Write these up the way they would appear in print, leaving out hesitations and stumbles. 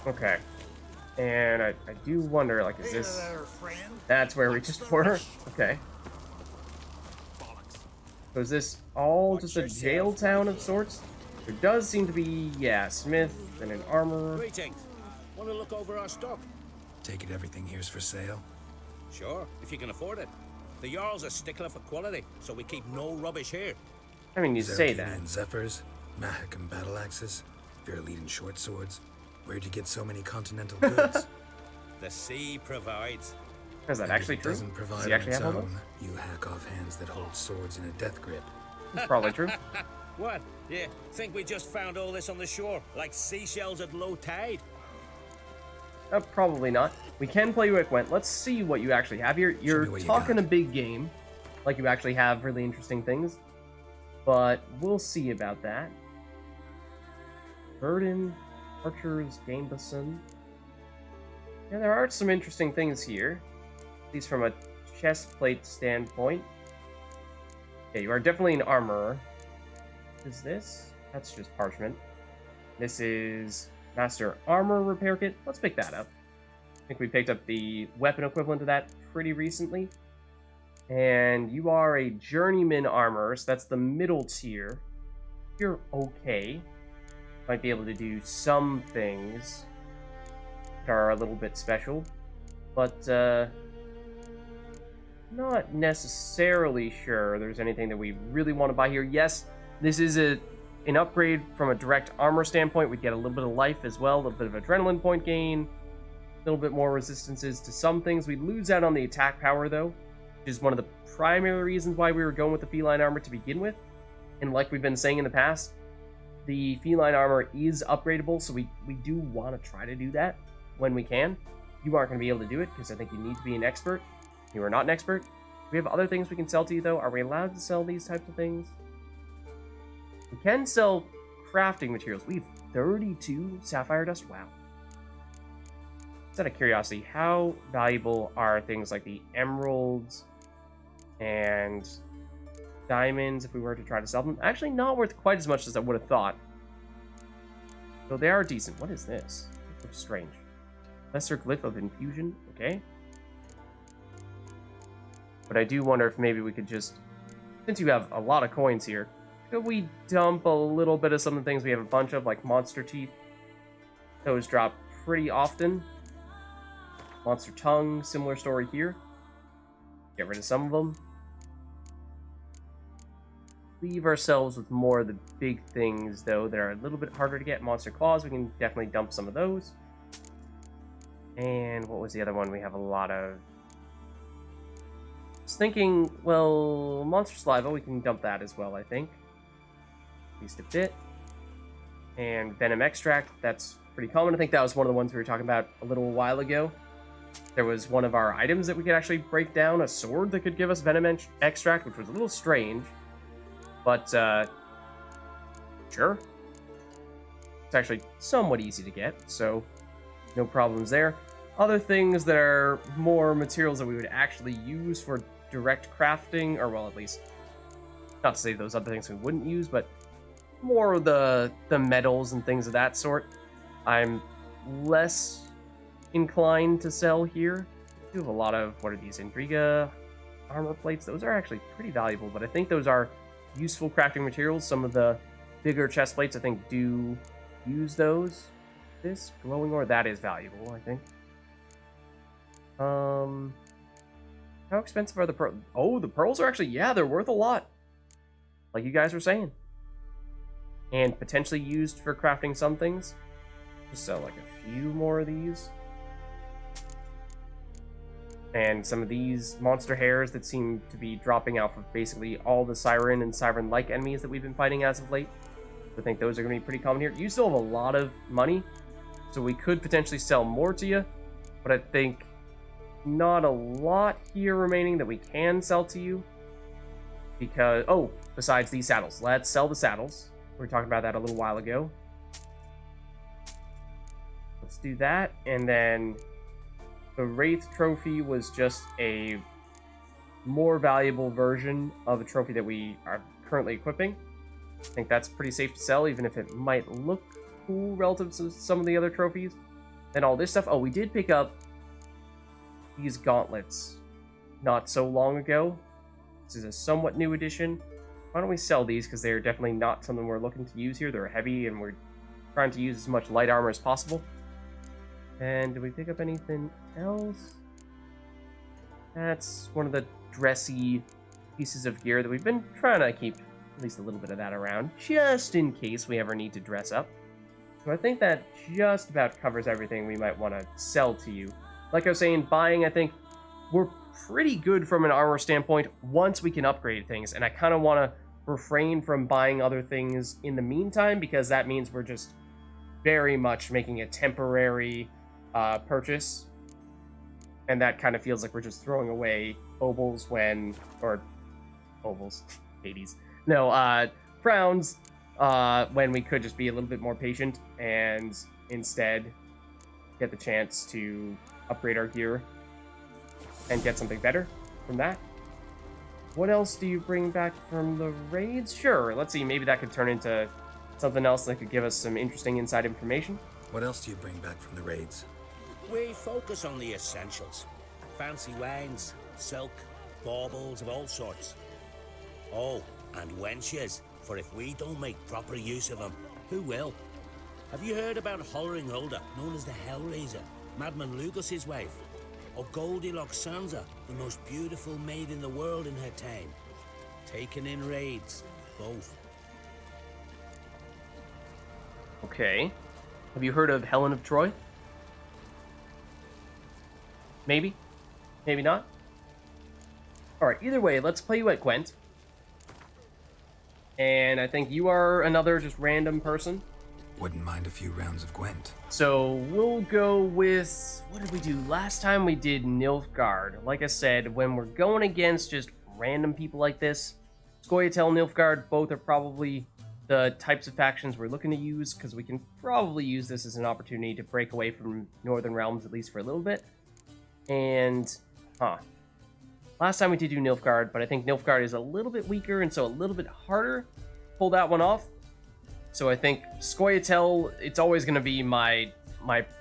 Okay. And I do wonder, like, is Hey this... there, friend. That's where we What's just the were? rush? Okay. Bollocks. So is this all Watch just a jail yourself, my town of friend. sorts? There does seem to be, yeah, Smith and an armorer. Greetings. Want to look over our stock? Take it everything here's for sale? Sure, if you can afford it. The Jarl's a stickler for quality, so we keep no rubbish here. I mean, you say that. Zarginian Zephyrs, Mahakam battle axes, Viruleten short swords. Where'd you get so many continental goods? The sea provides. Is that And actually if it true? doesn't Does provide he on actually its have all those? own, you hack off hands that hold swords in a death grip. It's probably true. What? Yeah, think we just found all this on the shore, like seashells at low tide? Probably not. We can play with Gwent. Let's see what you actually have here. You're what you talking a got. big game, like you actually have really interesting things, but we'll see about that. Burden, Archers, Gamebason. Yeah, there are some interesting things here, at least from a chest plate standpoint. Okay, you are definitely an armorer. What is this? That's just parchment. This is Master Armor Repair Kit. Let's pick that up. I think we picked up the weapon equivalent to that pretty recently. And you are a Journeyman Armorer, so that's the middle tier. You're okay. Might be able to do some things that are a little bit special, but not necessarily sure there's anything that we really want to buy here. Yes, this is an upgrade from a direct armor standpoint. We get a little bit of life as well, a little bit of adrenaline point gain, a little bit more resistances to some things. We lose out on the attack power, though, which is one of the primary reasons why we were going with the feline armor to begin with. And like we've been saying in the past, the feline armor is upgradable, so we do want to try to do that when we can. You aren't going to be able to do it because I think you need to be an expert. You are not an expert. We have other things we can sell to you, though. Are we allowed to sell these types of things? We can sell crafting materials. We have 32 sapphire dust. Wow. Just out of curiosity, how valuable are things like the emeralds and diamonds if we were to try to sell them? Actually, not worth quite as much as I would have thought. Though they are decent. What is this? This looks strange. Lesser Glyph of Infusion. Okay. But I do wonder if maybe we could just, since you have a lot of coins here, could we dump a little bit of some of the things we have a bunch of, like Monster Teeth? Those drop pretty often. Monster Tongue, similar story here. Get rid of some of them. Leave ourselves with more of the big things, though, that are a little bit harder to get. Monster Claws, we can definitely dump some of those. And what was the other one we have a lot of? I was thinking, well, Monster Saliva, we can dump that as well, I think. At least a bit. And Venom Extract, that's pretty common. I think that was one of the ones we were talking about a little while ago. There was one of our items that we could actually break down, a sword that could give us Venom Extract, which was a little strange. But, sure. It's actually somewhat easy to get, so no problems there. Other things that are more materials that we would actually use for direct crafting, or well, at least, not to say those other things we wouldn't use, but more of the metals and things of that sort. I'm less inclined to sell here. We do have a lot of, what are these, Intriga armor plates? Those are actually pretty valuable, but I think those are useful crafting materials. Some of the bigger chest plates, I think, do use those. This glowing ore, that is valuable, I think. How expensive are the pearls? Oh, the pearls are actually, yeah, they're worth a lot. Like you guys were saying. And potentially used for crafting some things. Just sell like a few more of these. And some of these monster hairs that seem to be dropping out of basically all the Siren and Siren-like enemies that we've been fighting as of late. I think those are going to be pretty common here. You still have a lot of money, so we could potentially sell more to you. But I think not a lot here remaining that we can sell to you. Because, oh, besides these saddles. Let's sell the saddles. We were talking about that a little while ago. Let's do that, and then the Wraith trophy was just a more valuable version of a trophy that we are currently equipping. I think that's pretty safe to sell, even if it might look cool relative to some of the other trophies. Then all this stuff. Oh, we did pick up these gauntlets not so long ago. This is a somewhat new addition. Why don't we sell these, because they're definitely not something we're looking to use here. They're heavy, and we're trying to use as much light armor as possible. And did we pick up anything else? That's one of the dressy pieces of gear that we've been trying to keep at least a little bit of that around, just in case we ever need to dress up. So I think that just about covers everything we might want to sell to you. Like I was saying, buying, I think we're pretty good from an armor standpoint once we can upgrade things, and I kind of want to refrain from buying other things in the meantime, because that means we're just very much making a temporary purchase, and that kind of feels like we're just throwing away obols Hades. No, crowns, when we could just be a little bit more patient and instead get the chance to upgrade our gear and get something better from that. What else do you bring back from the raids? Sure, let's see, maybe that could turn into something else that could give us some interesting inside information. What else do you bring back from the raids? We focus on the essentials. Fancy wines, silk, baubles of all sorts. Oh, and wenches, for if we don't make proper use of them, who will? Have you heard about Hollering Hulda, known as the Hellraiser, Madman Lugos's wife? Or Goldilocks Sansa, the most beautiful maid in the world in her time? Taken in raids, both. Okay. Have you heard of Helen of Troy? Maybe? Maybe not? Alright, either way, let's play you at Gwent. And I think you are another just random person. Wouldn't mind a few rounds of Gwent. So we'll go with... what did we do? Last time we did Nilfgaard. Like I said, when we're going against just random people like this, Scoia'tael, Nilfgaard, both are probably the types of factions we're looking to use, because we can probably use this as an opportunity to break away from Northern Realms, at least for a little bit. And, last time we did do Nilfgaard, but I think Nilfgaard is a little bit weaker, and so a little bit harder to pull that one off. So I think Scoia'tael, it's always going to be my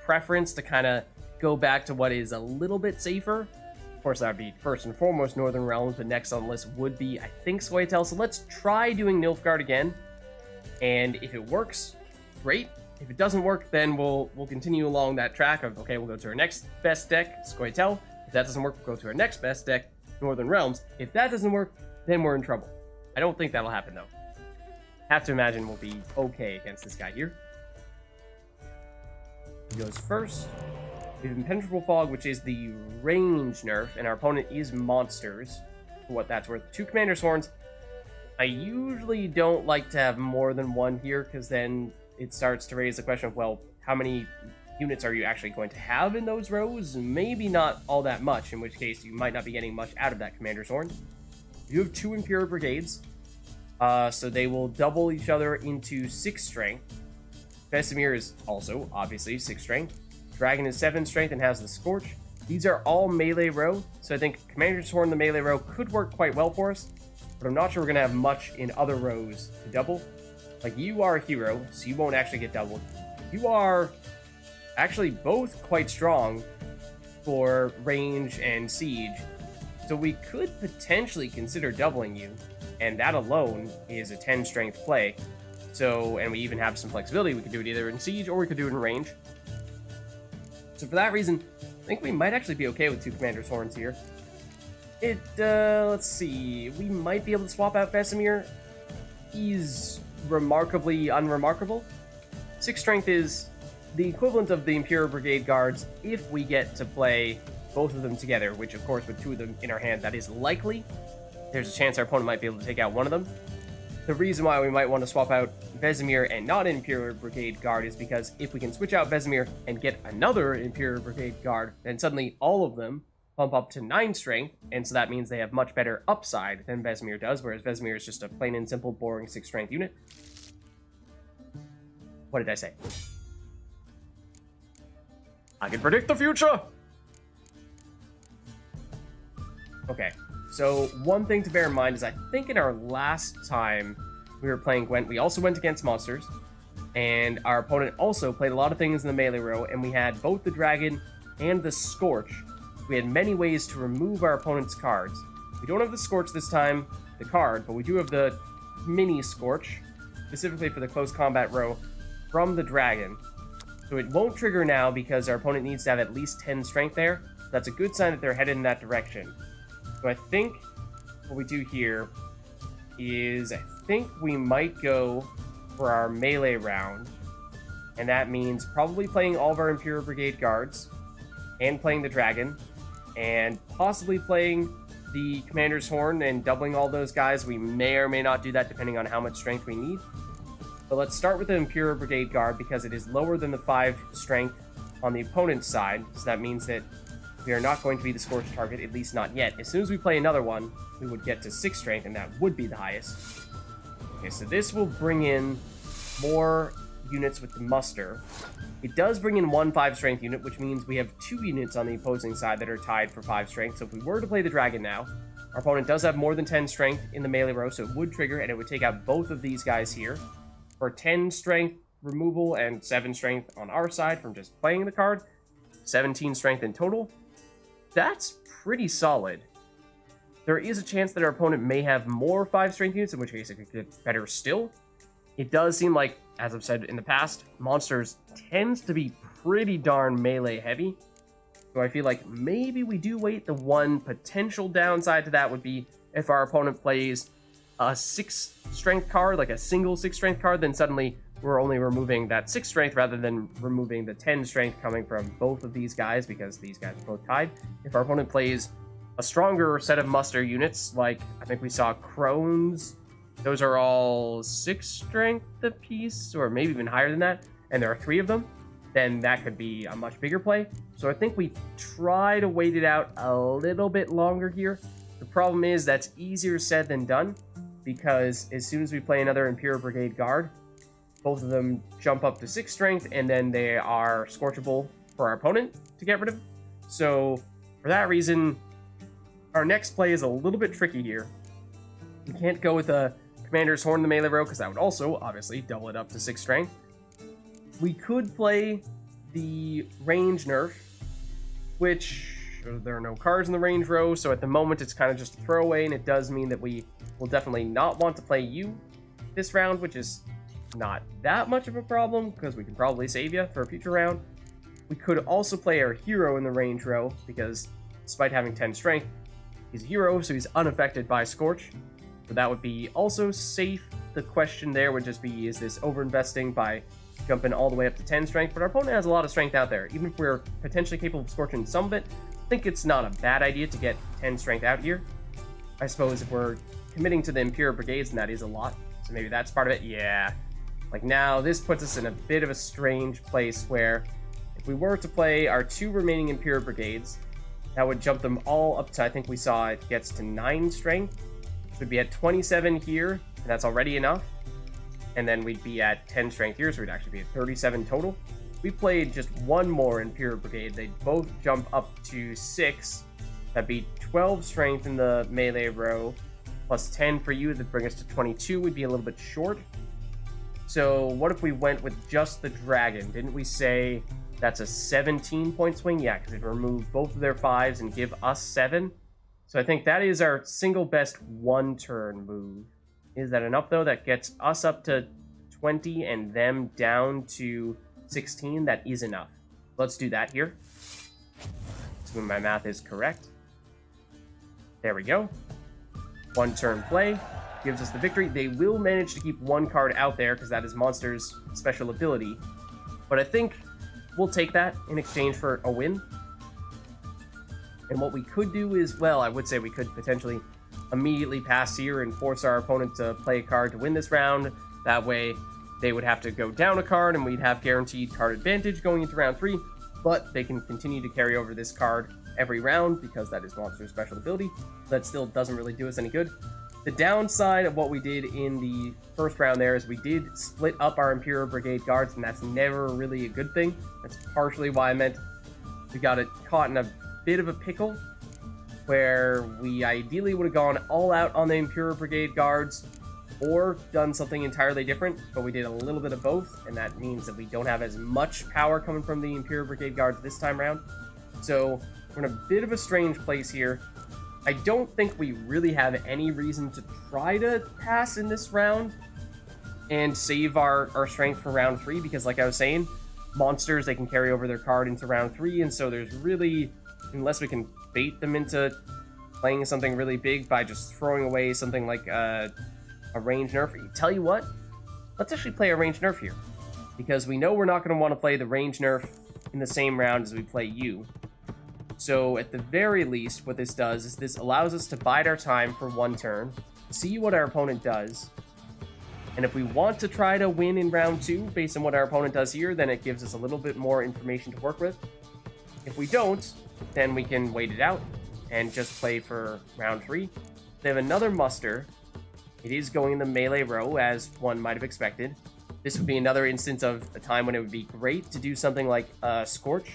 preference to kind of go back to what is a little bit safer. Of course, that would be first and foremost Northern Realms, but next on the list would be, I think, Scoia'tael. So let's try doing Nilfgaard again, and if it works, great. If it doesn't work, then we'll continue along that track of, okay, we'll go to our next best deck, Scoia'tael. If that doesn't work, we'll go to our next best deck, Northern Realms. If that doesn't work, then we're in trouble. I don't think that'll happen, though. Have to imagine we'll be okay against this guy here. He goes first. We have Impenetrable Fog, which is the range nerf, and our opponent is monsters, for what that's worth. 2 Commander's Horns. I usually don't like to have more than one here, because then it starts to raise the question of, well, how many units are you actually going to have in those rows? Maybe not all that much, in which case you might not be getting much out of that Commander's Horn. You have 2 Imperial Brigades, so they will double each other into 6 strength. Vesemir is also, obviously, 6 strength. Dragon is 7 strength and has the Scorch. These are all melee row, so I think Commander's Horn, the melee row, could work quite well for us, but I'm not sure we're going to have much in other rows to double. Like, you are a hero, so you won't actually get doubled. You are actually both quite strong for range and siege, so we could potentially consider doubling you, and that alone is a 10 strength play. So, and we even have some flexibility. We could do it either in siege or we could do it in range. So for that reason, I think we might actually be okay with 2 Commander's Horns here. Let's see, we might be able to swap out Vesemir. He's remarkably unremarkable. 6 strength is the equivalent of the Imperial Brigade Guards if we get to play both of them together, which of course with 2 of them in our hand, that is likely. There's a chance our opponent might be able to take out one of them. The reason why we might want to swap out Vesemir and not an Imperial Brigade Guard is because if we can switch out Vesemir and get another Imperial Brigade Guard, then suddenly all of them bump up to 9 strength, and so that means they have much better upside than Vesemir does, whereas Vesemir is just a plain and simple, boring 6 strength unit. What did I say? I can predict the future! Okay. So, one thing to bear in mind is I think in our last time we were playing Gwent, we also went against monsters. And our opponent also played a lot of things in the melee row, and we had both the dragon and the scorch. We had many ways to remove our opponent's cards. We don't have the scorch this time, the card, but we do have the mini scorch, specifically for the close combat row, from the dragon. So it won't trigger now because our opponent needs to have at least 10 strength there. That's a good sign that they're headed in that direction. So I think what we do here is I think we might go for our melee round, and that means probably playing all of our Imperial Brigade guards and playing the dragon and possibly playing the Commander's Horn and doubling all those guys. We may or may not do that depending on how much strength we need. But let's start with the Imperial Brigade guard because it is lower than the 5 strength on the opponent's side, so that means that we are not going to be the scorched target, at least not yet. As soon as we play another one, we would get to 6 strength, and that would be the highest. Okay, so this will bring in more units with the muster. It does bring in 1 5 strength unit, which means we have 2 units on the opposing side that are tied for 5 strength. So if we were to play the dragon now, our opponent does have more than 10 strength in the melee row, so it would trigger, and it would take out both of these guys here for 10 strength removal and 7 strength on our side from just playing the card. 17 strength in total. That's pretty solid. There is a chance that our opponent may have more 5 strength units, in which case it could get better still. It does seem like, as I've said in the past, Monsters tends to be pretty darn melee heavy. So I feel like maybe we do wait. The one potential downside to that would be if our opponent plays a 6 strength card, like a single 6 strength card, then suddenly we're only removing that 6 strength rather than removing the 10 strength coming from both of these guys, because these guys are both tied. If our opponent plays a stronger set of muster units, like I think we saw Crones, those are all 6 strength apiece, or maybe even higher than that, and there are 3 of them, then that could be a much bigger play. So I think we try to wait it out a little bit longer here. The problem is that's easier said than done, because as soon as we play another Imperial Brigade guard, both of them jump up to 6 strength, and then they are scorchable for our opponent to get rid of. So for that reason, our next play is a little bit tricky here. We can't go with a Commander's Horn in the melee row, because that would also, obviously, double it up to 6 strength. We could play the range nerf, which there are no cards in the range row, so at the moment it's kind of just a throwaway, and it does mean that we will definitely not want to play you this round, which is not that much of a problem, because we can probably save you for a future round. We could also play our hero in the range row, because despite having 10 strength, he's a hero, so he's unaffected by Scorch. So that would be also safe. The question there would just be, is this overinvesting by jumping all the way up to 10 strength? But our opponent has a lot of strength out there. Even if we're potentially capable of scorching some of it, I think it's not a bad idea to get 10 strength out here. I suppose if we're committing to the Imperial Brigades, and that is a lot, so maybe that's part of it. Yeah. Like now, this puts us in a bit of a strange place where if we were to play our 2 remaining Imperial Brigades, that would jump them all up to, I think we saw it gets to 9 strength. We'd be at 27 here, and that's already enough. And then we'd be at 10 strength here, so we'd actually be at 37 total. We played just 1 more Imperial Brigade. They'd both jump up to 6. That'd be 12 strength in the melee row, plus 10 for you. That'd bring us to 22. We'd be a little bit short. So what if we went with just the dragon? Didn't we say that's a 17-point swing? Yeah, because it'd remove both of their 5s and give us 7. So I think that is our single best 1-turn move. Is that enough, though? That gets us up to 20 and them down to 16. That is enough. Let's do that here. Assuming my math is correct. There we go. 1-turn play gives us the victory. They will manage to keep 1 card out there because that is Monster's special ability. But I think we'll take that in exchange for a win. And what we could do is, well, I would say we could potentially immediately pass here and force our opponent to play a card to win this round. That way, they would have to go down a card, and we'd have guaranteed card advantage going into round 3. But they can continue to carry over this card every round because that is Monster's special ability. That still doesn't really do us any good. The downside of what we did in the first round there is we did split up our Imperial Brigade guards, and that's never really a good thing. That's partially why I meant we got it caught in a bit of a pickle, where we ideally would have gone all out on the Imperial Brigade guards, or done something entirely different, but we did a little bit of both, and that means that we don't have as much power coming from the Imperial Brigade Guards this time around. So we're in a bit of a strange place here. I don't think we really have any reason to try to pass in this round and save our strength for round 3, because like I was saying, monsters, they can carry over their card into round 3, and so there's really, unless we can bait them into playing something really big by just throwing away something like a range nerf. Tell you what, let's actually play a range nerf here, because we know we're not going to want to play the range nerf in the same round as we play you. So at the very least, what this does is this allows us to bide our time for one turn, see what our opponent does, and if we want to try to win in round 2 based on what our opponent does here, then it gives us a little bit more information to work with. If we don't, then we can wait it out and just play for round 3. They have another muster. It is going in the melee row, as one might have expected. This would be another instance of a time when it would be great to do something like Scorch,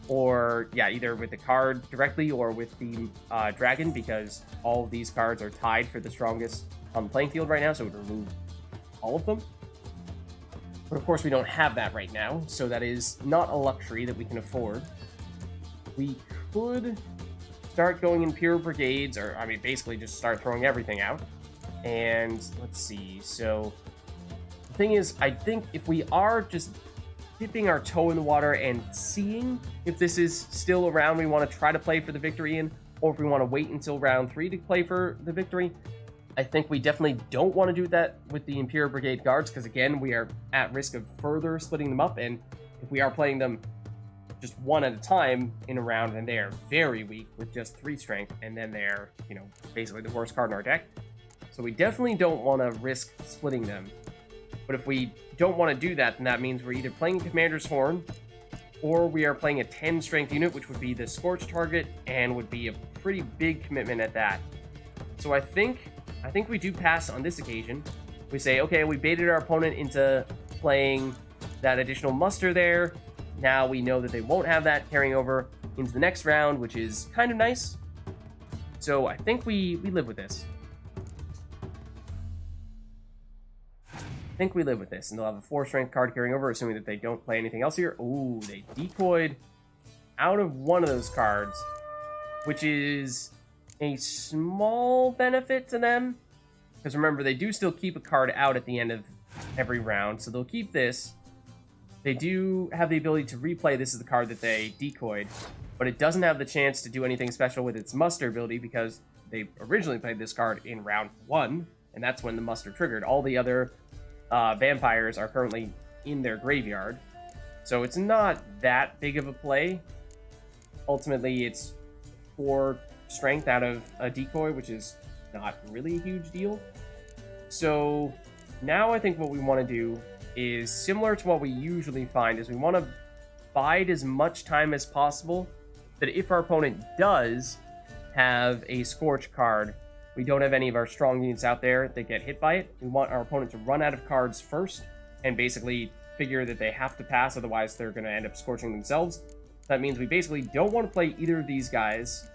or yeah, either with the card directly or with the dragon, because all of these cards are tied for the strongest on the playing field right now, so it would remove all of them. But of course we don't have that right now, so that is not a luxury that we can afford. We could start going Imperial Brigades, or I mean basically just start throwing everything out. And let's see, so the thing is, I think if we are just dipping our toe in the water and seeing if this is still a round we want to try to play for the victory in, or if we want to wait until round 3 to play for the victory, I think we definitely don't want to do that with the Imperial Brigade Guards, because again, we are at risk of further splitting them up, and if we are playing them just one at a time in a round, then they are very weak with just 3 strength, and then they're, you know, basically the worst card in our deck. So we definitely don't want to risk splitting them. But if we don't want to do that, then that means we're either playing Commander's Horn, or we are playing a 10 strength unit, which would be the Scorch target, and would be a pretty big commitment at that. So I think we do pass on this occasion. We say, okay, we baited our opponent into playing that additional muster there. Now we know that they won't have that carrying over into the next round, which is kind of nice. So I think we live with this. We live with this, and they'll have a 4 strength card carrying over, assuming that they don't play anything else here. Ooh, they decoyed out of one of those cards, which is a small benefit to them, because remember, they do still keep a card out at the end of every round, so they'll keep this. They do have the ability to replay this as the card that they decoyed, but it doesn't have the chance to do anything special with its muster ability, because they originally played this card in round 1, and that's when the muster triggered. All the other vampires are currently in their graveyard, so it's not that big of a play. Ultimately, it's 4 strength out of a decoy, which is not really a huge deal. So now I think what we want to do is similar to what we usually find, is we want to bide as much time as possible, that if our opponent does have a Scorch card, we don't have any of our strong units out there that get hit by it. We want our opponent to run out of cards first and basically figure that they have to pass, otherwise they're going to end up scorching themselves. That means we basically don't want to play either of these guys,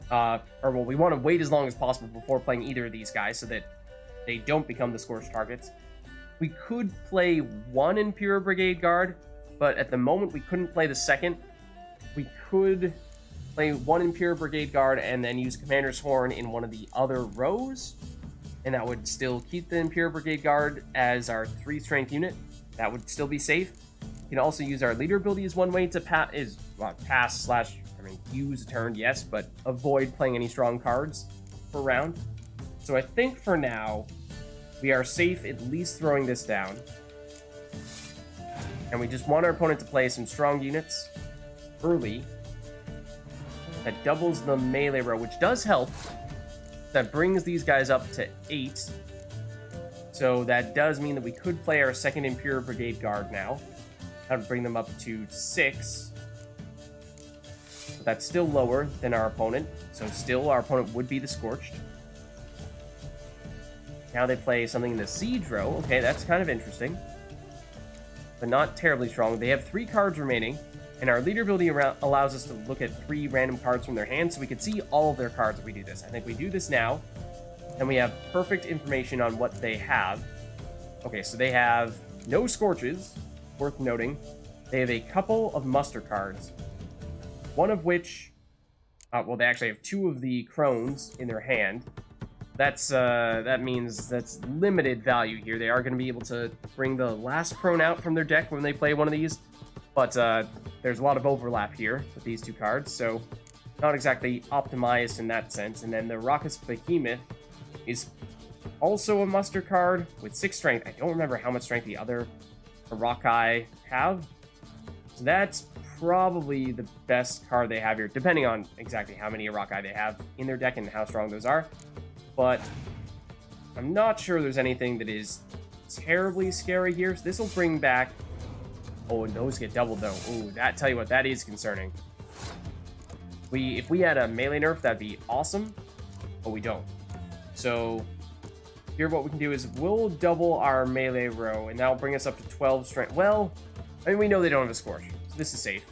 we want to wait as long as possible before playing either of these guys so that they don't become the Scorch targets. We could play one Imperial Brigade Guard, but at the moment we couldn't play the second. We could play one Imperial Brigade Guard and then use Commander's Horn in one of the other rows, and that would still keep the Imperial Brigade Guard as our 3 strength unit. That would still be safe. You can also use our leader ability as one way to use a turn, yes, but avoid playing any strong cards per round. So I think for now, we are safe at least throwing this down. And we just want our opponent to play some strong units early. That doubles the melee row, which does help. That brings these guys up to 8. So that does mean that we could play our second Imperial Brigade Guard now. That would bring them up to 6. But that's still lower than our opponent. So still, our opponent would be the Scorched. Now they play something in the Siege row. Okay, that's kind of interesting, but not terribly strong. They have 3 cards remaining, and our leader ability allows us to look at 3 random cards from their hand, so we can see all of their cards if we do this. I think we do this now. Then we have perfect information on what they have. Okay, so they have no Scorches, worth noting. They have a couple of muster cards, one of which, well, they actually have 2 of the Crones in their hand. That means that's limited value here. They are going to be able to bring the last Crone out from their deck when they play one of these, but there's a lot of overlap here with these 2 cards, so not exactly optimized in that sense. And then the Raucous Behemoth is also a muster card with 6 strength. I don't remember how much strength the other Arakai have, so that's probably the best card they have here, depending on exactly how many Arakai they have in their deck and how strong those are. But I'm not sure there's anything that is terribly scary here. So this will bring back... Oh, and those get doubled, though. Ooh, that, tell you what, that is concerning. If we had a melee nerf, that'd be awesome, but we don't. So here what we can do is we'll double our melee row, and that'll bring us up to 12 strength. Well, I mean, we know they don't have a Scorch, so this is safe.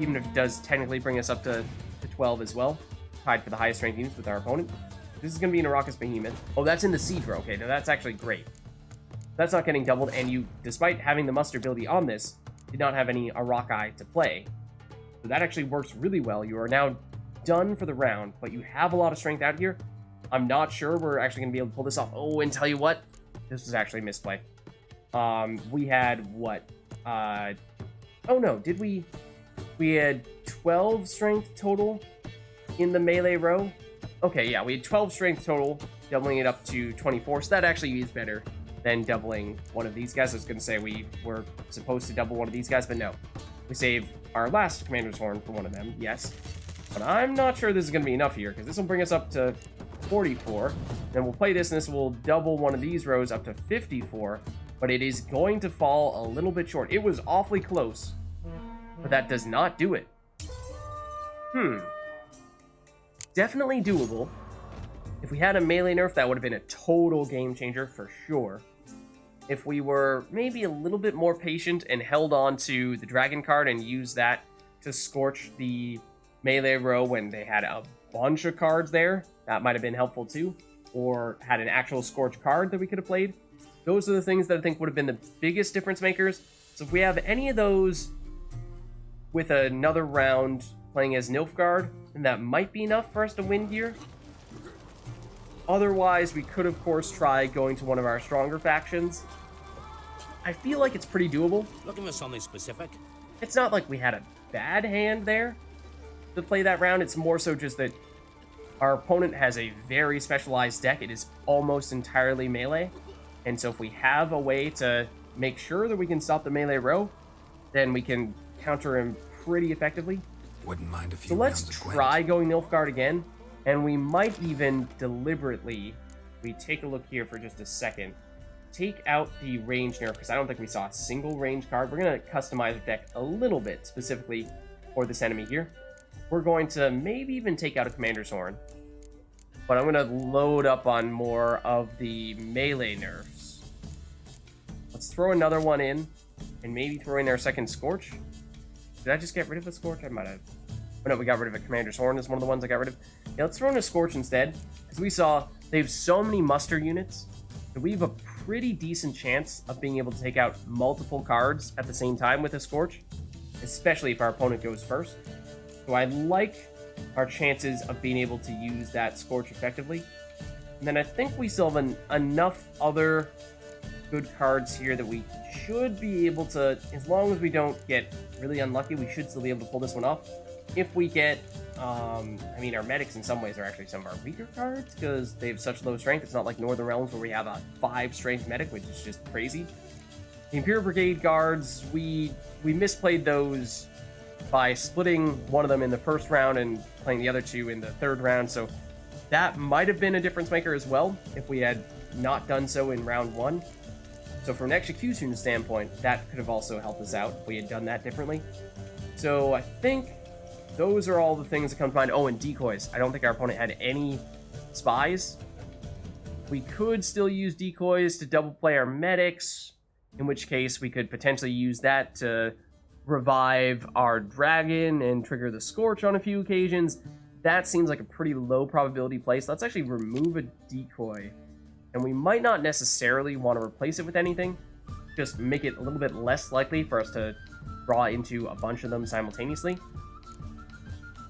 Even if it does technically bring us up to 12 as well, tied for the highest strength units with our opponent. This is going to be an Raucous Behemoth. Oh, that's in the Siege row. Okay, now that's actually great. That's not getting doubled, and you, despite having the muster ability on this, did not have any Arakai to play. So that actually works really well. You are now done for the round, but you have a lot of strength out here. I'm not sure we're actually going to be able to pull this off. Oh, and tell you what, this was actually a misplay. We had what? Oh no, did we? We had 12 strength total in the melee row. Okay, yeah, we had 12 strength total, doubling it up to 24, so that actually is better than doubling one of these guys. I was going to say we were supposed to double one of these guys, but no. We saved our last Commander's Horn for one of them, yes. But I'm not sure this is going to be enough here, because this will bring us up to 44. Then we'll play this, and this will double one of these rows up to 54, but it is going to fall a little bit short. It was awfully close, but that does not do it. Definitely doable. If we had a melee nerf, that would have been a total game changer for sure. If we were maybe a little bit more patient and held on to the dragon card and used that to scorch the melee row when they had a bunch of cards there, that might have been helpful too. Or had an actual scorch card that we could have played. Those are the things that I think would have been the biggest difference makers. So if we have any of those with another round playing as Nilfgaard, then that might be enough for us to win here. Otherwise, we could, of course, try going to one of our stronger factions. I feel like it's pretty doable. Looking for something specific? It's not like we had a bad hand there to play that round. It's more so just that our opponent has a very specialized deck. It is almost entirely melee. And so if we have a way to make sure that we can stop the melee row, then we can counter him pretty effectively. Wouldn't mind a few So let's rounds of Gwent. try going Nilfgaard again. And we might even deliberately, we take a look here for just a second, take out the range nerf, because I don't think we saw a single range card. We're going to customize our deck a little bit, specifically for this enemy here. We're going to maybe even take out a Commander's Horn. But I'm going to load up on more of the melee nerfs. Let's throw another one in, and maybe throw in our second Scorch. Did I just get rid of the Scorch? I might have. Oh no, we got rid of a Commander's Horn is one of the ones I got rid of. Yeah, let's throw in a Scorch instead, because we saw they have so many muster units that we have a pretty decent chance of being able to take out multiple cards at the same time with a Scorch, especially if our opponent goes first. So I like our chances of being able to use that Scorch effectively. And then I think we still have enough other good cards here that we should be able to, as long as we don't get really unlucky, we should still be able to pull this one off. If we get, I mean, our medics in some ways are actually some of our weaker cards because they have such low strength. It's not like Northern Realms where we have a 5 strength medic, which is just crazy. The Imperial Brigade guards, we misplayed those by splitting one of them in the first round and playing the other 2 in the third round. So that might have been a difference maker as well if we had not done so in round 1. So from an execution standpoint, that could have also helped us out if we had done that differently. So I think those are all the things that come to mind. Oh, and decoys. I don't think our opponent had any spies. We could still use decoys to double play our medics, in which case we could potentially use that to revive our dragon and trigger the Scorch on a few occasions. that seems like a pretty low probability place. Let's actually remove a decoy. And we might not necessarily want to replace it with anything. Just make it a little bit less likely for us to draw into a bunch of them simultaneously.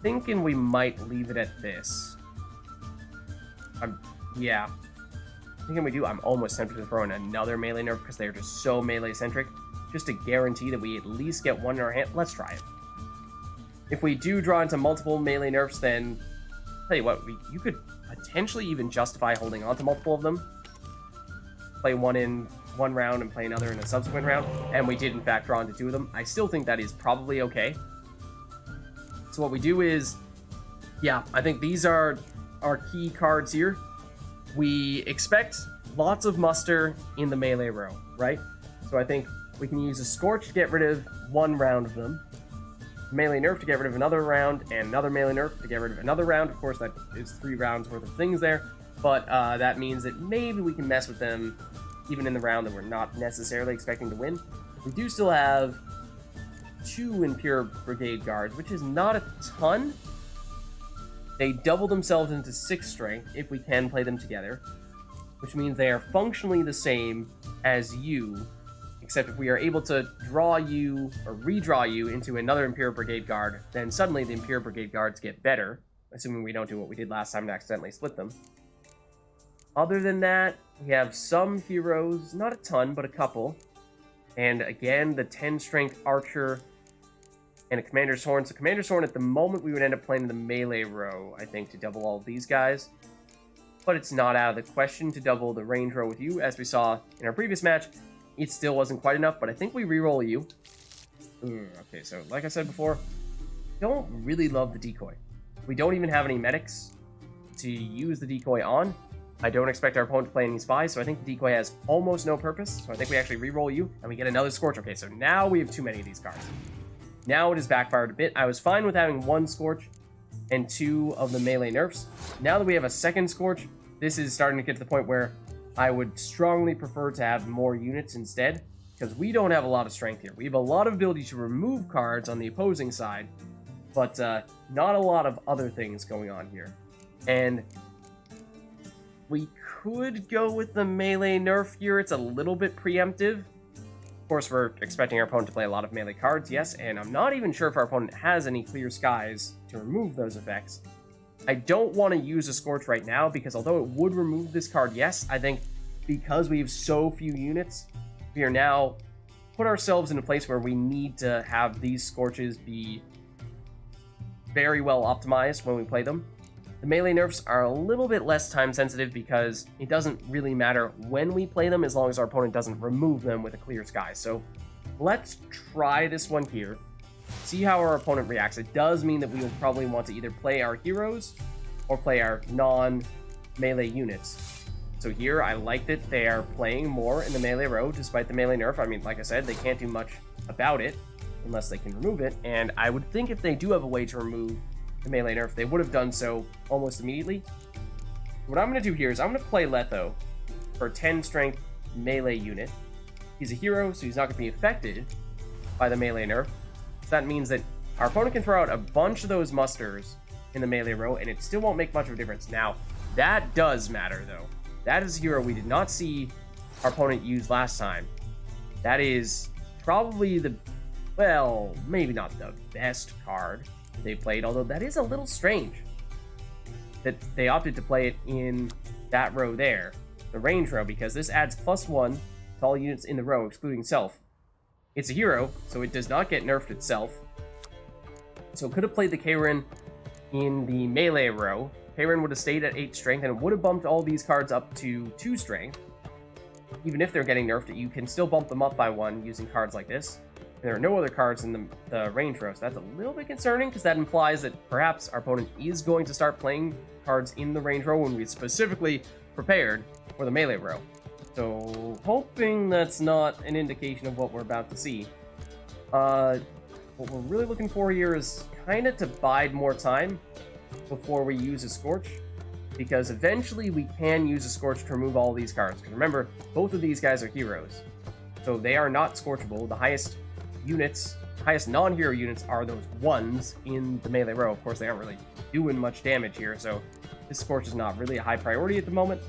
Thinking we might leave it at this. Yeah. Thinking we do. I'm almost tempted to throw in another melee nerf because they're just so melee centric. Just to guarantee that we at least get one in our hand. Let's try it. If we do draw into multiple melee nerfs, then tell you what, you could potentially even justify holding on to multiple of them. Play one in one round and play another in a subsequent round. And we did in fact draw into 2 of them. I still think that is probably okay. So what we do is, yeah, I think these are our key cards here. We expect lots of muster in the melee row, right? So I think we can use a Scorch to get rid of 1 round of them, melee nerf to get rid of another round, and another melee nerf to get rid of another round. Of course, that is 3 rounds worth of things there, but that means that maybe we can mess with them even in the round that we're not necessarily expecting to win. We do still have 2 Impure Brigade Guards, which is not a ton. They double themselves into 6 strength if we can play them together, which means they are functionally the same as you, except if we are able to draw you or redraw you into another Imperial Brigade Guard, then suddenly the Imperial Brigade Guards get better, assuming we don't do what we did last time and accidentally split them. Other than that, we have some heroes, not a ton, but a couple. And again, the 10 strength archer and a commander's horn. So commander's horn, at the moment, we would end up playing in the melee row, I think, to double all of these guys. But it's not out of the question to double the range row with you. As we saw in our previous match, it still wasn't quite enough, but I think we reroll you. Okay, so like I said before, don't really love the decoy. We don't even have any medics to use the decoy on. I don't expect our opponent to play any spies, so I think the decoy has almost no purpose. So I think we actually reroll you, and we get another Scorch. Okay, so now we have too many of these cards. Now it has backfired a bit. I was fine with having 1 Scorch and 2 of the melee nerfs. Now that we have a second Scorch, this is starting to get to the point where I would strongly prefer to have more units instead, because we don't have a lot of strength here. We have a lot of ability to remove cards on the opposing side, but not a lot of other things going on here. And we could go with the melee nerf here. It's a little bit preemptive. Of course, we're expecting our opponent to play a lot of melee cards, yes, and I'm not even sure if our opponent has any clear skies to remove those effects. I don't want to use a Scorch right now, because although it would remove this card, yes, I think because we have so few units, we are now put ourselves in a place where we need to have these Scorches be very well optimized when we play them. The melee nerfs are a little bit less time sensitive because it doesn't really matter when we play them as long as our opponent doesn't remove them with a clear sky. So let's try this one here. See how our opponent reacts. It does mean that we will probably want to either play our heroes or play our non-melee units. So here, I like that they are playing more in the melee row despite the melee nerf. I mean, like I said, they can't do much about it unless they can remove it. And I would think if they do have a way to remove the melee nerf, they would have done so almost immediately. What I'm going to do here is I'm going to play Letho for 10 strength melee unit. He's a hero, so he's not going to be affected by the melee nerf. So that means that our opponent can throw out a bunch of those musters in the melee row, and it still won't make much of a difference. Now, that does matter, though. That is a hero we did not see our opponent use last time. That is probably the, well, maybe not the best card they played, although that is a little strange that they opted to play it in that row there, the range row, because this adds +1 to all units in the row, excluding self. It's a hero, so it does not get nerfed itself. So it could have played the Karen in the melee row. Karen would have stayed at 8 strength, and it would have bumped all these cards up to 2 strength. Even if they're getting nerfed, you can still bump them up by 1 using cards like this. There are no other cards in the range row, so that's a little bit concerning, because that implies that perhaps our opponent is going to start playing cards in the range row when we specifically prepared for the melee row. So, hoping that's not an indication of what we're about to see. What we're really looking for here is kind of to bide more time before we use a Scorch, because eventually we can use a Scorch to remove all these cards. Because remember, both of these guys are heroes, so they are not Scorchable. The highest units highest non-hero units are those ones in the melee row. Of course, they aren't really doing much damage here, so this Scorch is not really a high priority at the moment.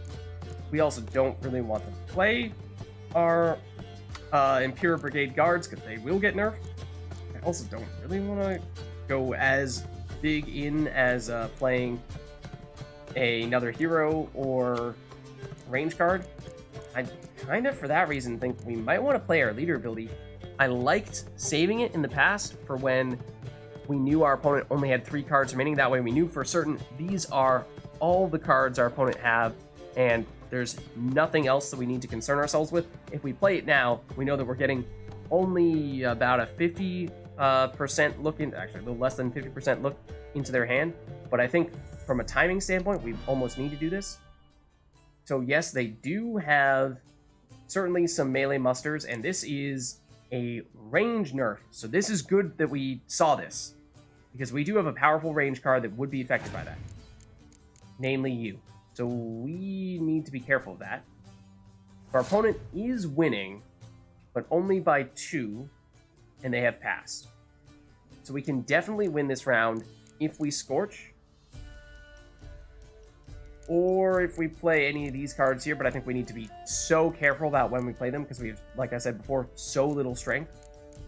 We also don't really want to play our Imperial Brigade Guards, because they will get nerfed. I also don't really want to go as big in as playing another hero or range card. I kind of, for that reason, think we might want to play our leader ability. I liked saving it in the past for when we knew our opponent only had 3 cards remaining. That way we knew for certain these are all the cards our opponent have, and there's nothing else that we need to concern ourselves with. If we play it now, we know that we're getting only about a 50% look in, actually a little less than 50% look into their hand. But I think from a timing standpoint, we almost need to do this. So yes, they do have certainly some melee musters, and this is a range nerf. So this is good that we saw this, because we do have a powerful range card that would be affected by that, namely you. So we need to be careful of that. Our opponent is winning, but only by 2, and they have passed. So we can definitely win this round if we Scorch, or if we play any of these cards here, but I think we need to be so careful about when we play them, because we have, like I said before, so little strength.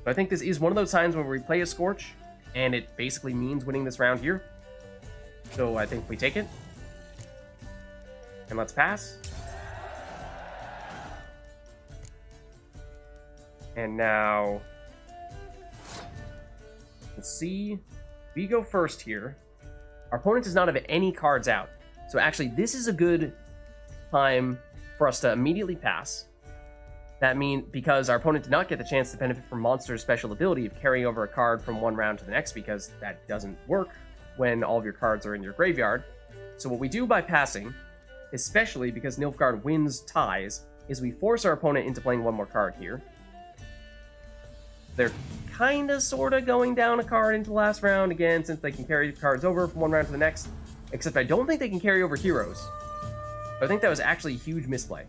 But I think this is one of those times where we play a Scorch, and it basically means winning this round here. So I think we take it. And let's pass. And now, let's see. We go first here. Our opponent does not have any cards out. So actually, this is a good time for us to immediately pass. That means because our opponent did not get the chance to benefit from Monster's special ability of carrying over a card from one round to the next, because that doesn't work when all of your cards are in your graveyard. So what we do by passing, especially because Nilfgaard wins ties, is we force our opponent into playing one more card here. They're kinda sorta going down a card into the last round again, since they can carry cards over from one round to the next. Except I don't think they can carry over heroes. I think that was actually a huge misplay.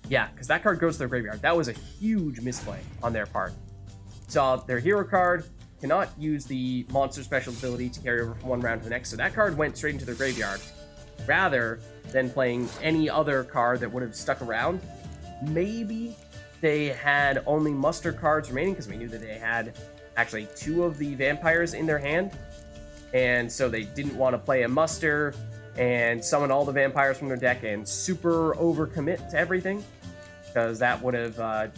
Yeah, because that card goes to their graveyard. That was a huge misplay on their part. So their hero card cannot use the monster special ability to carry over from one round to the next, so that card went straight into their graveyard, rather than playing any other card that would have stuck around. Maybe they had only muster cards remaining, because we knew that they had actually 2 of the vampires in their hand, and so they didn't want to play a muster and summon all the vampires from their deck and super overcommit to everything, because that would have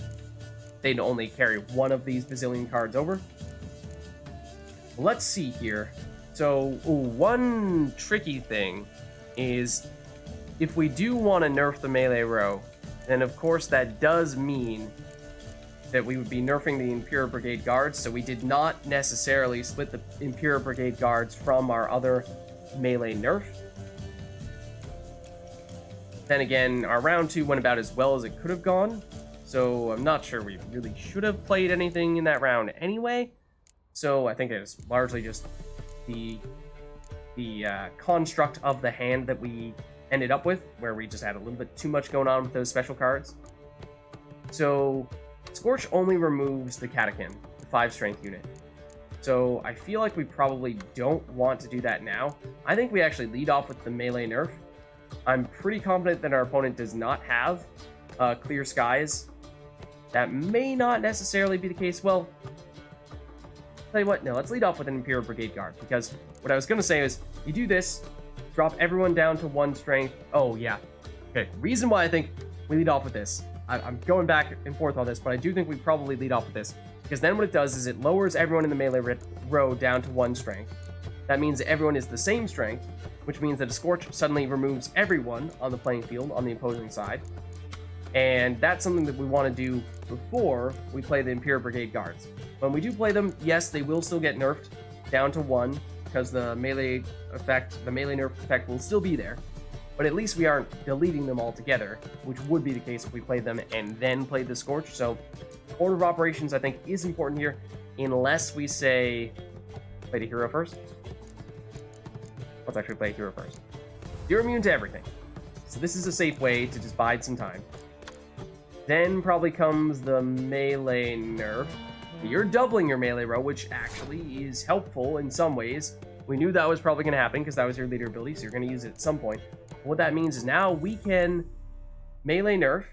they'd only carry one of these bazillion cards over. Let's see here. So one tricky thing is, if we do want to nerf the melee row, then of course that does mean that we would be nerfing the Imperial Brigade Guards, so we did not necessarily split the Imperial Brigade Guards from our other melee nerf. Then again, our round 2 went about as well as it could have gone, so I'm not sure we really should have played anything in that round anyway. So I think it's largely just the construct of the hand that we ended up with, where we just had a little bit too much going on with those special cards. So Scorch only removes the Catacomb, the 5 strength unit. So I feel like we probably don't want to do that now. I think we actually lead off with the melee nerf. I'm pretty confident that our opponent does not have clear skies. That may not necessarily be the case. Well, tell you what, no, let's lead off with an Imperial Brigade Guard, because what I was going to say is, you do this, drop everyone down to 1 strength. Oh, yeah. Okay, reason why I think we lead off with this. I'm going back and forth on this, but I do think we probably lead off with this, because then what it does is it lowers everyone in the melee row down to 1 strength. That means that everyone is the same strength, which means that a Scorch suddenly removes everyone on the playing field on the opposing side. And that's something that we want to do before we play the Imperial Brigade Guards. When we do play them, yes, they will still get nerfed down to 1, because the melee nerf effect will still be there. But at least we aren't deleting them altogether, which would be the case if we played them and then played the Scorch. So order of operations, I think, is important here, unless we say play the hero first. Let's actually play a hero first. You're immune to everything, so this is a safe way to just bide some time. Then probably comes the melee nerf. You're doubling your melee row, which actually is helpful in some ways. We knew that was probably going to happen because that was your leader ability, so you're going to use it at some point. What that means is now we can melee nerf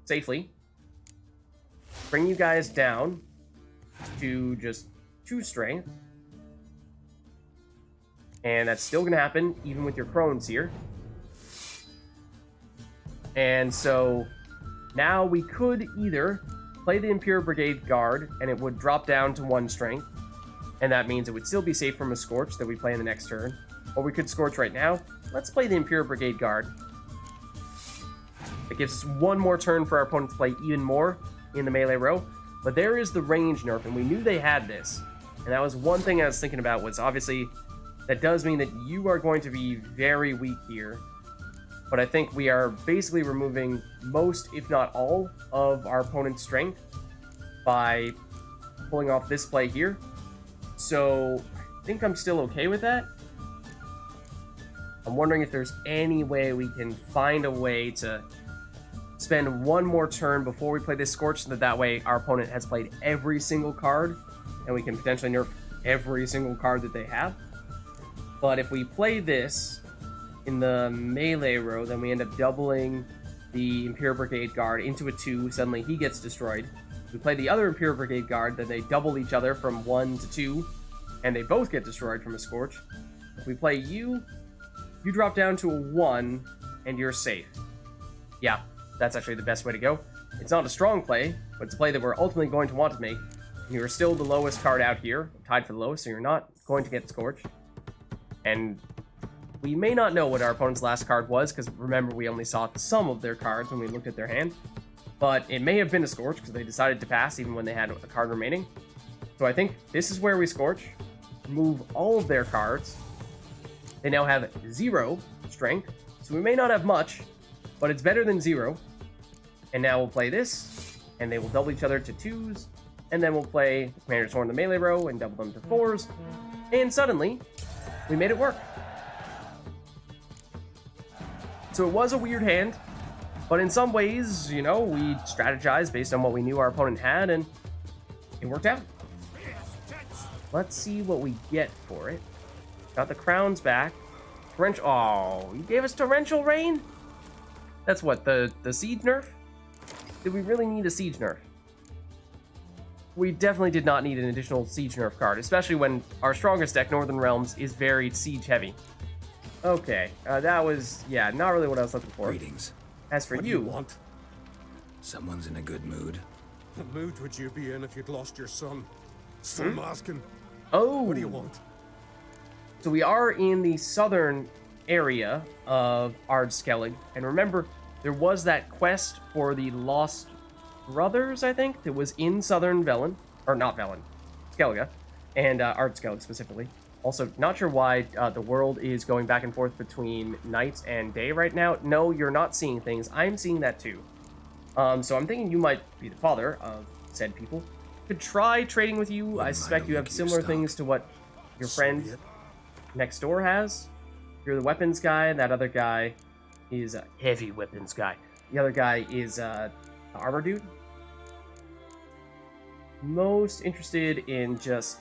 safely, bring you guys down to just 2 strength, and that's still going to happen even with your crones here. And so now we could either play the Imperial Brigade Guard, and it would drop down to 1 strength, and that means it would still be safe from a Scorch that we play in the next turn. Or we could Scorch right now. Let's play the Imperial Brigade Guard. It gives us 1 more turn for our opponent to play even more in the melee row. But there is the range nerf, and we knew they had this. And that was one thing I was thinking about, was obviously that does mean that you are going to be very weak here. But I think we are basically removing most, if not all, of our opponent's strength by pulling off this play here. So I think I'm still okay with that. I'm wondering if there's any way we can find a way to spend 1 more turn before we play this Scorch, so that way our opponent has played every single card, and we can potentially nerf every single card that they have. But if we play this in the melee row, then we end up doubling the Imperial Brigade Guard into a 2. Suddenly he gets destroyed. We play the other Imperial Brigade Guard, then they double each other from 1 to 2, and they both get destroyed from a Scorch. If we play you, you drop down to a 1, and you're safe. Yeah, that's actually the best way to go. It's not a strong play, but it's a play that we're ultimately going to want to make. You're still the lowest card out here, tied for the lowest, so you're not going to get Scorched. And we may not know what our opponent's last card was, because remember, we only saw some of their cards when we looked at their hand. But it may have been a Scorch, because they decided to pass even when they had a card remaining. So I think this is where we Scorch, remove all of their cards. They now have 0 strength, so we may not have much, but it's better than 0. And now we'll play this, and they will double each other to 2s, and then we'll play Commander's Horn in the melee row and double them to 4s, and suddenly, we made it work. So it was a weird hand, but in some ways, you know, we strategized based on what we knew our opponent had, and it worked out. Let's see what we get for it. Got the crowns back. Torrential. Oh, you gave us torrential rain? That's what, the siege nerf? Did we really need a siege nerf? We definitely did not need an additional siege nerf card, especially when our strongest deck, Northern Realms, is very siege heavy. Okay, that was, yeah, not really what I was looking for. Greetings. As for What do you, you want? Someone's in a good mood. What mood would you be in if you'd lost your son? Still asking. oh, What do you want? so we are in the southern area of Ardskellig, and remember, there was that quest for the Lost Brothers, I think, that was in southern Velen, or not Velen, Skellige, and Ardskellig specifically. Also, not sure why the world is going back and forth between night and day right now. No, you're not seeing things. I'm seeing that too. So I'm thinking you might be the father of said people. Could try trading with you. I suspect you have similar things to what your friend next door has. You're the weapons guy, and that other guy is a heavy weapons guy. The other guy is the armor dude. Most interested in just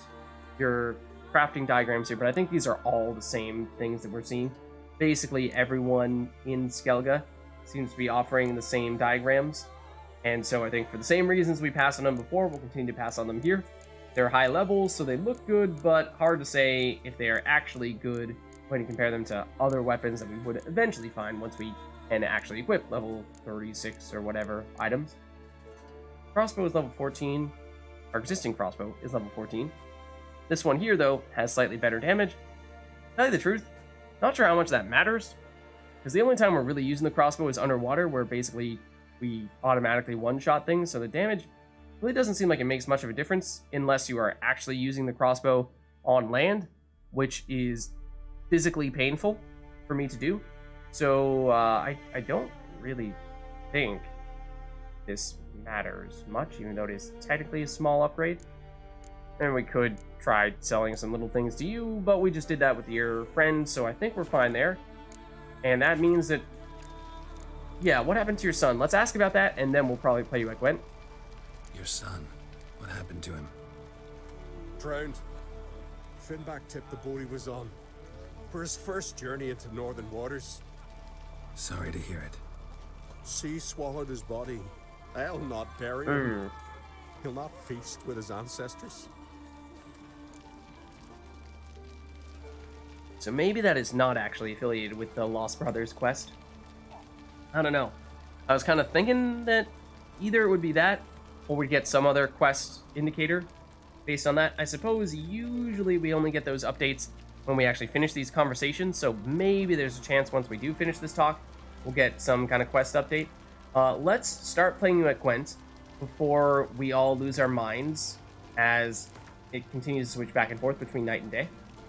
your crafting diagrams here, but I think these are all the same things that we're seeing. Basically, everyone in Skellige seems to be offering the same diagrams, and so I think for the same reasons we passed on them before, we'll continue to pass on them here. They're high levels, so they look good, but hard to say if they are actually good when you compare them to other weapons that we would eventually find once we can actually equip level 36 or whatever items. Crossbow is level 14. Our existing crossbow is level 14. This one here, though, has slightly better damage. To tell you the truth, not sure how much that matters, because the only time we're really using the crossbow is underwater, where basically we automatically one-shot things, so the damage really doesn't seem like it makes much of a difference unless you are actually using the crossbow on land, which is physically painful for me to do. So I don't really think this matters much, even though it is technically a small upgrade. And we could try selling some little things to you, but we just did that with your friend, so I think we're fine there. And that means that, yeah, what happened to your son? Let's ask about that, and then we'll probably play you at Gwent. Your son. What happened to him? Drowned. Finback tipped the boat he was on for his first journey into northern waters. Sorry to hear it. Sea swallowed his body. I'll not bury him. He'll not feast with his ancestors. So maybe that is not actually affiliated with the Lost Brothers quest. I don't know. I was kind of thinking that either it would be that, or we'd get some other quest indicator based on that. I suppose usually we only get those updates when we actually finish these conversations, so maybe there's a chance once we do finish this talk, we'll get some kind of quest update. Let's start playing at Gwent before we all lose our minds as it continues to switch back and forth between night and day.